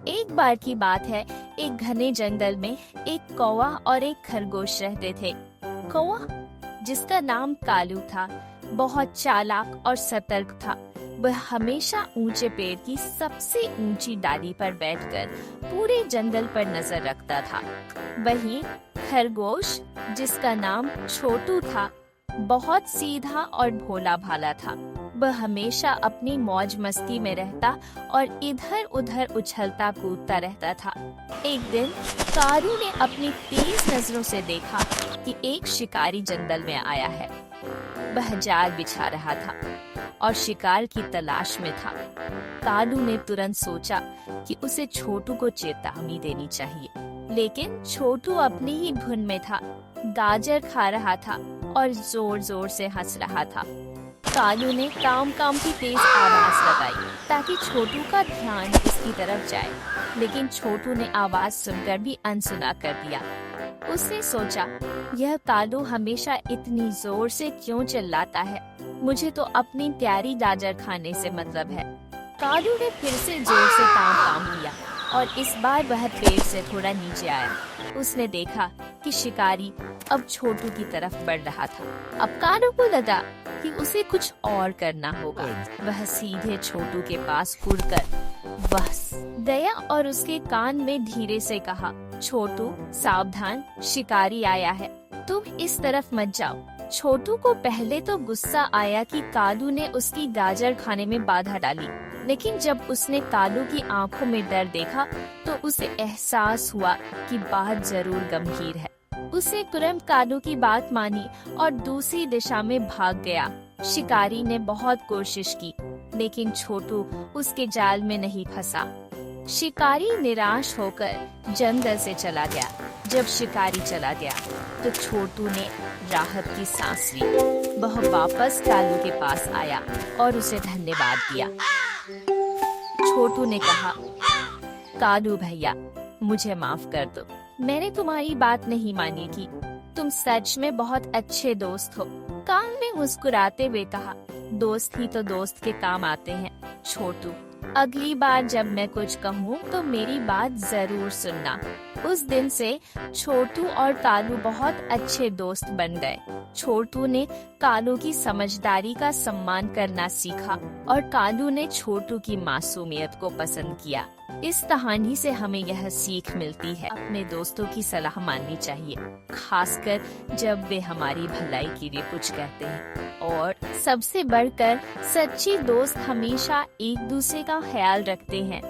एक बार की बात है, एक घने जंगल में एक कौवा और एक खरगोश रहते थे। कौवा, जिसका नाम कालू था, बहुत चालाक और सतर्क था। वह हमेशा ऊंचे पेड़ की सबसे ऊंची डाली पर बैठकर पूरे जंगल पर नजर रखता था। वहीं खरगोश, जिसका नाम छोटू था, बहुत सीधा और भोला भाला था। वह हमेशा अपनी मौज मस्ती में रहता और इधर उधर उछलता कूदता रहता था। एक दिन कारू ने अपनी तेज नजरों से देखा कि एक शिकारी जंगल में आया है। वह जाल बिछा रहा था और शिकार की तलाश में था। कालू ने तुरंत सोचा कि उसे छोटू को चेतावनी देनी चाहिए, लेकिन छोटू अपनी ही धुन में था, गाजर खा रहा था और जोर जोर से हंस रहा था। कालू ने काम काम की तेज आवाज लगाई ताकि छोटू का ध्यान उसकी तरफ जाए, लेकिन छोटू ने आवाज सुनकर भी अनसुना कर दिया। उसने सोचा, यह कालू हमेशा इतनी जोर से क्यों चिल्लाता है? मुझे तो अपनी प्यारी गाजर खाने से मतलब है। कालू ने फिर से जोर से काम किया और इस बार वह पेड़ से थोड़ा नीचे आया। उसने देखा कि शिकारी अब छोटू की तरफ बढ़ रहा था। अब कालू को लगा कि उसे कुछ और करना होगा। वह सीधे छोटू के पास उड़कर बस गया और उसके कान में धीरे से कहा, छोटू सावधान, शिकारी आया है, तुम इस तरफ मत जाओ। छोटू को पहले तो गुस्सा आया कि कालू ने उसकी गाजर खाने में बाधा डाली, लेकिन जब उसने कालू की आंखों में डर देखा तो उसे एहसास हुआ कि बात जरूर गंभीर है। उसे तुरंत कालू की बात मानी और दूसरी दिशा में भाग गया। शिकारी ने बहुत कोशिश की, लेकिन छोटू उसके जाल में नहीं फंसा। शिकारी निराश होकर जंगल से चला गया। जब शिकारी चला गया तो छोटू ने राहत की सांस ली। वह वापस कालू के पास आया और उसे धन्यवाद दिया। छोटू ने कहा, कालू भैया, मुझे माफ कर दो, मैंने तुम्हारी बात नहीं मानी थी। तुम सच में बहुत अच्छे दोस्त हो। काल ने मुस्कुराते हुए कहा, दोस्त ही तो दोस्त के काम आते हैं। छोटू, अगली बार जब मैं कुछ कहूँ तो मेरी बात जरूर सुनना। उस दिन से छोटू और कालू बहुत अच्छे दोस्त बन गए। छोटू ने कालू की समझदारी का सम्मान करना सीखा और कालू ने छोटू की मासूमियत को पसंद किया। इस कहानी से हमें यह सीख मिलती है, अपने दोस्तों की सलाह माननी चाहिए, खासकर जब वे हमारी भलाई के लिए कुछ कहते हैं। और सबसे बढ़कर सच्ची दोस्त हमेशा एक दूसरे का ख्याल रखते हैं।